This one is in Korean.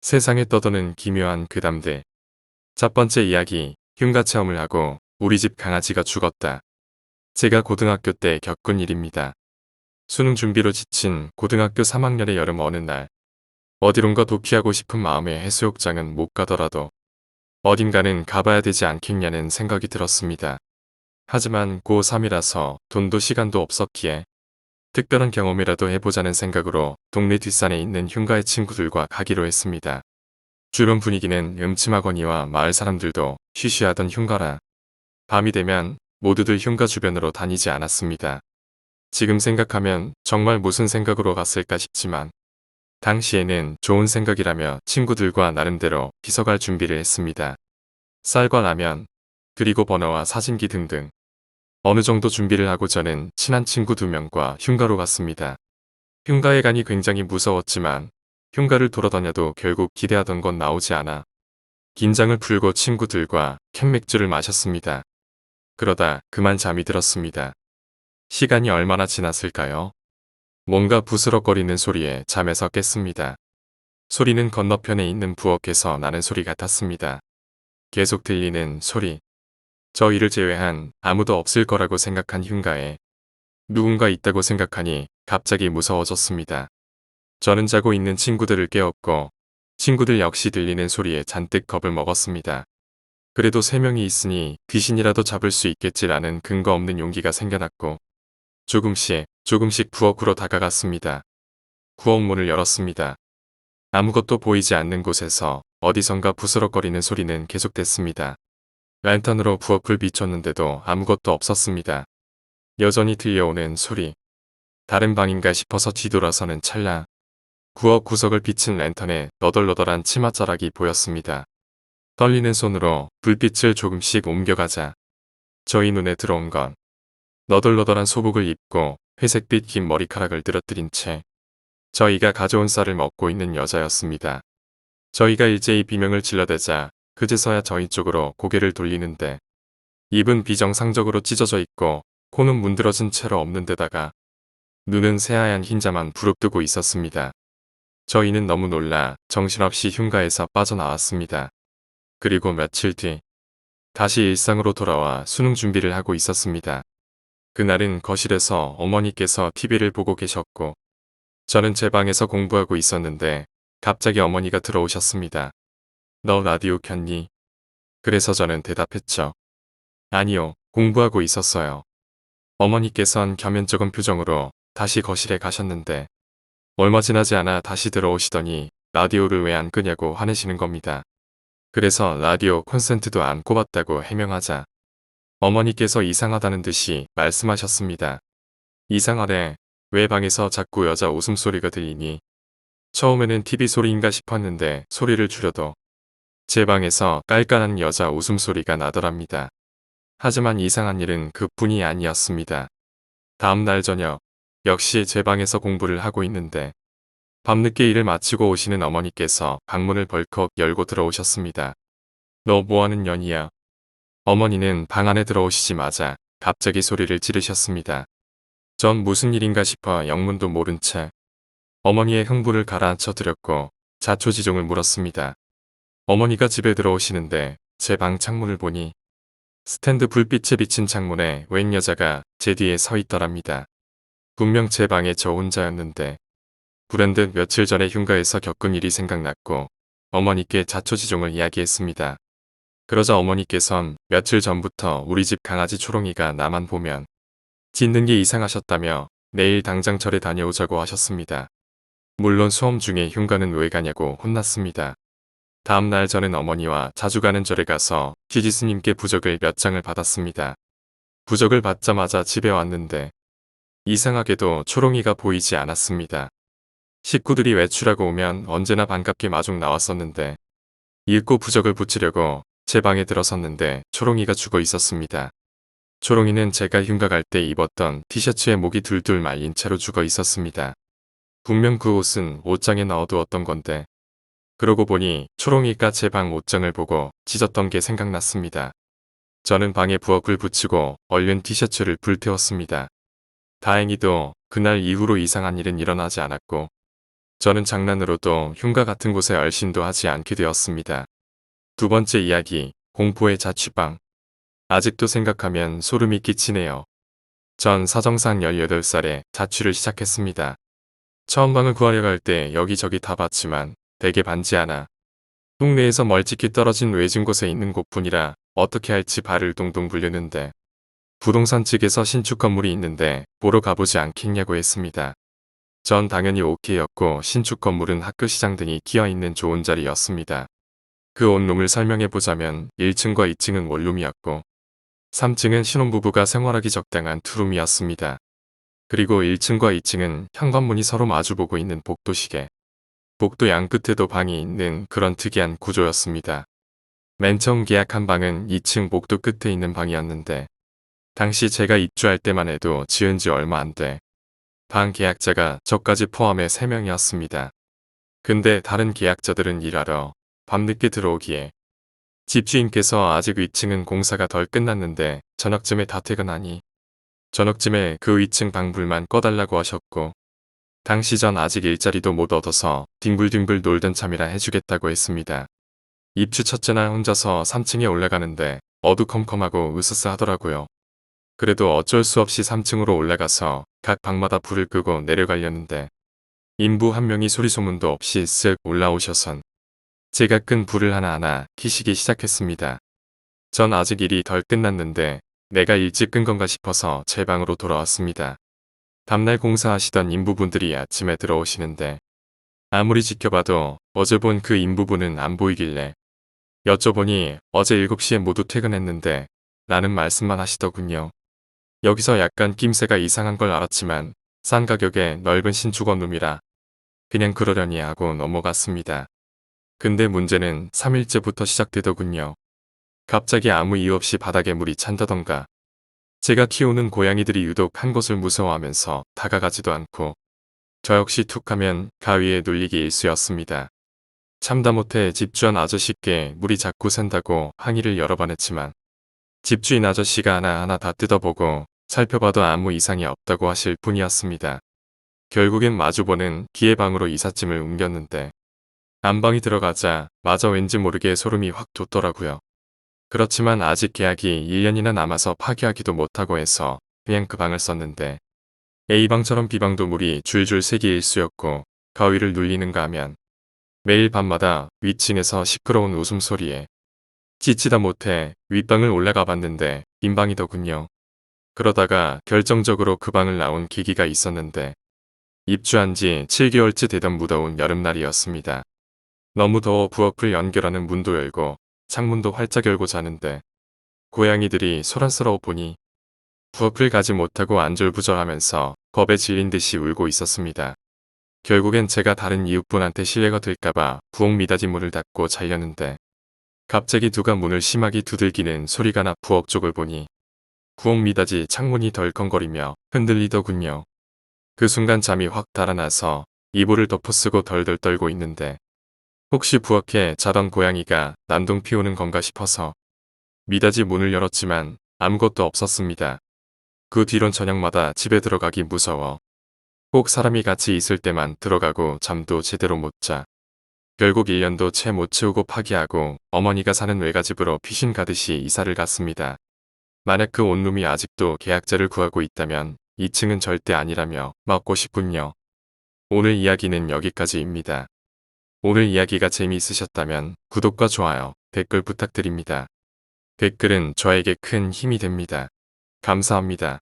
세상에 떠도는 기묘한 괴담들. 첫 번째 이야기, 흉가 체험을 하고 우리 집 강아지가 죽었다. 제가 고등학교 때 겪은 일입니다. 수능 준비로 지친 고등학교 3학년의 여름 어느 날, 어디론가 도피하고 싶은 마음에 해수욕장은 못 가더라도 어딘가는 가봐야 되지 않겠냐는 생각이 들었습니다. 하지만 고3이라서 돈도 시간도 없었기에 특별한 경험이라도 해보자는 생각으로 동네 뒷산에 있는 흉가의 친구들과 가기로 했습니다. 주변 분위기는 음침하거니와 마을 사람들도 쉬쉬하던 흉가라. 밤이 되면 모두들 흉가 주변으로 다니지 않았습니다. 지금 생각하면 정말 무슨 생각으로 갔을까 싶지만 당시에는 좋은 생각이라며 친구들과 나름대로 비서갈 준비를 했습니다. 쌀과 라면, 그리고 버너와 사진기 등등. 어느 정도 준비를 하고 저는 친한 친구 2명과 흉가로 갔습니다. 흉가에 가니 굉장히 무서웠지만 흉가를 돌아다녀도 결국 기대하던 건 나오지 않아 긴장을 풀고 친구들과 캔맥주를 마셨습니다. 그러다 그만 잠이 들었습니다. 시간이 얼마나 지났을까요? 뭔가 부스럭거리는 소리에 잠에서 깼습니다. 소리는 건너편에 있는 부엌에서 나는 소리 같았습니다. 계속 들리는 소리. 저희를 제외한 아무도 없을 거라고 생각한 흉가에 누군가 있다고 생각하니 갑자기 무서워졌습니다. 저는 자고 있는 친구들을 깨웠고 친구들 역시 들리는 소리에 잔뜩 겁을 먹었습니다. 그래도 3명이 있으니 귀신이라도 잡을 수 있겠지라는 근거 없는 용기가 생겨났고 조금씩 부엌으로 다가갔습니다. 부엌 문을 열었습니다. 아무것도 보이지 않는 곳에서 어디선가 부스럭거리는 소리는 계속됐습니다. 랜턴으로 부엌을 비췄는데도 아무것도 없었습니다. 여전히 들려오는 소리. 다른 방인가 싶어서 뒤돌아서는 찰나 부엌 구석을 비친 랜턴에 너덜너덜한 치맛자락이 보였습니다. 떨리는 손으로 불빛을 조금씩 옮겨가자 저희 눈에 들어온 건 너덜너덜한 소복을 입고 회색빛 긴 머리카락을 늘어뜨린 채 저희가 가져온 쌀을 먹고 있는 여자였습니다. 저희가 일제히 비명을 질러대자 그제서야 저희 쪽으로 고개를 돌리는데 입은 비정상적으로 찢어져 있고 코는 문드러진 채로 없는 데다가 눈은 새하얀 흰자만 부릅뜨고 있었습니다. 저희는 너무 놀라 정신없이 흉가에서 빠져나왔습니다. 그리고 며칠 뒤 다시 일상으로 돌아와 수능 준비를 하고 있었습니다. 그날은 거실에서 어머니께서 TV를 보고 계셨고 저는 제 방에서 공부하고 있었는데 갑자기 어머니가 들어오셨습니다. 너 라디오 켰니? 그래서 저는 대답했죠. 아니요, 공부하고 있었어요. 어머니께선 겸연쩍은 표정으로 다시 거실에 가셨는데 얼마 지나지 않아 다시 들어오시더니 라디오를 왜 안 끄냐고 화내시는 겁니다. 그래서 라디오 콘센트도 안 꼽았다고 해명하자 어머니께서 이상하다는 듯이 말씀하셨습니다. 이상하네. 왜 방에서 자꾸 여자 웃음소리가 들리니? 처음에는 TV 소리인가 싶었는데 소리를 줄여도 제 방에서 깔깔한 여자 웃음소리가 나더랍니다. 하지만 이상한 일은 그뿐이 아니었습니다. 다음 날 저녁 역시 제 방에서 공부를 하고 있는데 밤늦게 일을 마치고 오시는 어머니께서 방문을 벌컥 열고 들어오셨습니다. 너 뭐하는 년이야? 어머니는 방 안에 들어오시자마자 갑자기 소리를 지르셨습니다. 전 무슨 일인가 싶어 영문도 모른 채 어머니의 흥분을 가라앉혀 드렸고 자초지종을 물었습니다. 어머니가 집에 들어오시는데 제 방 창문을 보니 스탠드 불빛에 비친 창문에 웬 여자가 제 뒤에 서 있더랍니다. 분명 제 방에 저 혼자였는데 불현듯 며칠 전에 흉가에서 겪은 일이 생각났고 어머니께 자초지종을 이야기했습니다. 그러자 어머니께선 며칠 전부터 우리 집 강아지 초롱이가 나만 보면 짖는 게 이상하셨다며 내일 당장 절에 다녀오자고 하셨습니다. 물론 수험 중에 흉가는 왜 가냐고 혼났습니다. 다음 날 저는 어머니와 자주 가는 절에 가서 지지스님께 부적을 몇 장을 받았습니다. 부적을 받자마자 집에 왔는데 이상하게도 초롱이가 보이지 않았습니다. 식구들이 외출하고 오면 언제나 반갑게 마중 나왔었는데 읽고 부적을 붙이려고 제 방에 들어섰는데 초롱이가 죽어 있었습니다. 초롱이는 제가 흉가 갈 때 입었던 티셔츠에 목이 둘둘 말린 채로 죽어 있었습니다. 분명 그 옷은 옷장에 넣어두었던 건데 그러고 보니 초롱이가 제 방 옷장을 보고 짖었던 게 생각났습니다. 저는 방에 부엌을 붙이고 얼른 티셔츠를 불태웠습니다. 다행히도 그날 이후로 이상한 일은 일어나지 않았고 저는 장난으로도 흉가 같은 곳에 얼씬도 하지 않게 되었습니다. 두 번째 이야기, 공포의 자취방. 아직도 생각하면 소름이 끼치네요. 전 사정상 18살에 자취를 시작했습니다. 처음 방을 구하려 갈 때 여기저기 다 봤지만 대개 반지 하나. 동네에서 멀찍이 떨어진 외진 곳에 있는 곳뿐이라 어떻게 할지 발을 동동 굴렸는데 부동산 측에서 신축 건물이 있는데 보러 가보지 않겠냐고 했습니다. 전 당연히 오케이였고 신축 건물은 학교 시장 등이 끼어있는 좋은 자리였습니다. 그 원룸을 설명해보자면 1층과 2층은 원룸이었고 3층은 신혼부부가 생활하기 적당한 투룸이었습니다. 그리고 1층과 2층은 현관문이 서로 마주보고 있는 복도시계. 복도 양끝에도 방이 있는 그런 특이한 구조였습니다. 맨 처음 계약한 방은 2층 복도 끝에 있는 방이었는데 당시 제가 입주할 때만 해도 지은 지 얼마 안 돼. 방 계약자가 저까지 포함해 3명이었습니다. 근데 다른 계약자들은 일하러 밤늦게 들어오기에 집주인께서 아직 위층은 공사가 덜 끝났는데 저녁쯤에 다 퇴근하니 저녁쯤에 그 위층 방불만 꺼달라고 하셨고 당시 전 아직 일자리도 못 얻어서 뒹굴뒹굴 놀던 참이라 해주겠다고 했습니다. 입주 첫째 날 혼자서 3층에 올라가는데 어두컴컴하고 으스스 하더라고요. 그래도 어쩔 수 없이 3층으로 올라가서 각 방마다 불을 끄고 내려가려는데 인부 한 명이 소리소문도 없이 쓱 올라오셔선 제가 끈 불을 하나하나 켜시기 시작했습니다. 전 아직 일이 덜 끝났는데 내가 일찍 끈 건가 싶어서 제 방으로 돌아왔습니다. 다음날 공사하시던 인부분들이 아침에 들어오시는데 아무리 지켜봐도 어제 본 그 인부분은 안 보이길래 여쭤보니 어제 7시에 모두 퇴근했는데 라는 말씀만 하시더군요. 여기서 약간 낌새가 이상한 걸 알았지만 싼 가격에 넓은 신축 원룸이라 그냥 그러려니 하고 넘어갔습니다. 근데 문제는 3일째부터 시작되더군요. 갑자기 아무 이유 없이 바닥에 물이 찬다던가 제가 키우는 고양이들이 유독 한 곳을 무서워하면서 다가가지도 않고 저 역시 툭하면 가위에 눌리기 일쑤였습니다. 참다 못해 집주인 아저씨께 물이 자꾸 샌다고 항의를 여러 번 했지만 집주인 아저씨가 하나하나 다 뜯어보고 살펴봐도 아무 이상이 없다고 하실 뿐이었습니다. 결국엔 마주보는 기회방으로 이삿짐을 옮겼는데 안방이 들어가자 마저 왠지 모르게 소름이 확 돋더라고요. 그렇지만 아직 계약이 1년이나 남아서 파기하기도 못하고 해서 그냥 그 방을 썼는데 A방처럼 B방도 물이 줄줄 새기 일쑤였고 가위를 눌리는가 하면 매일 밤마다 위층에서 시끄러운 웃음소리에 찌치다 못해 윗방을 올라가 봤는데 빈방이더군요. 그러다가 결정적으로 그 방을 나온 계기가 있었는데 입주한 지 7개월째 되던 무더운 여름날이었습니다. 너무 더워 부엌을 연결하는 문도 열고 창문도 활짝 열고 자는데 고양이들이 소란스러워 보니 부엌을 가지 못하고 안절부절하면서 겁에 질린 듯이 울고 있었습니다. 결국엔 제가 다른 이웃분한테 실례가 될까봐 부엌 미닫이 문을 닫고 자려는데 갑자기 누가 문을 심하게 두들기는 소리가 나 부엌 쪽을 보니 부엌 미닫이 창문이 덜컹거리며 흔들리더군요. 그 순간 잠이 확 달아나서 이불을 덮어쓰고 덜덜 떨고 있는데 혹시 부엌에 자던 고양이가 난동 피우는 건가 싶어서 미닫이 문을 열었지만 아무것도 없었습니다. 그 뒤론 저녁마다 집에 들어가기 무서워 꼭 사람이 같이 있을 때만 들어가고 잠도 제대로 못 자. 결국 1년도 채 못 채우고 파기하고 어머니가 사는 외가집으로 귀신 가듯이 이사를 갔습니다. 만약 그 원룸이 아직도 계약자를 구하고 있다면 2층은 절대 아니라며 막고 싶군요. 오늘 이야기는 여기까지입니다. 오늘 이야기가 재미있으셨다면 구독과 좋아요, 댓글 부탁드립니다. 댓글은 저에게 큰 힘이 됩니다. 감사합니다.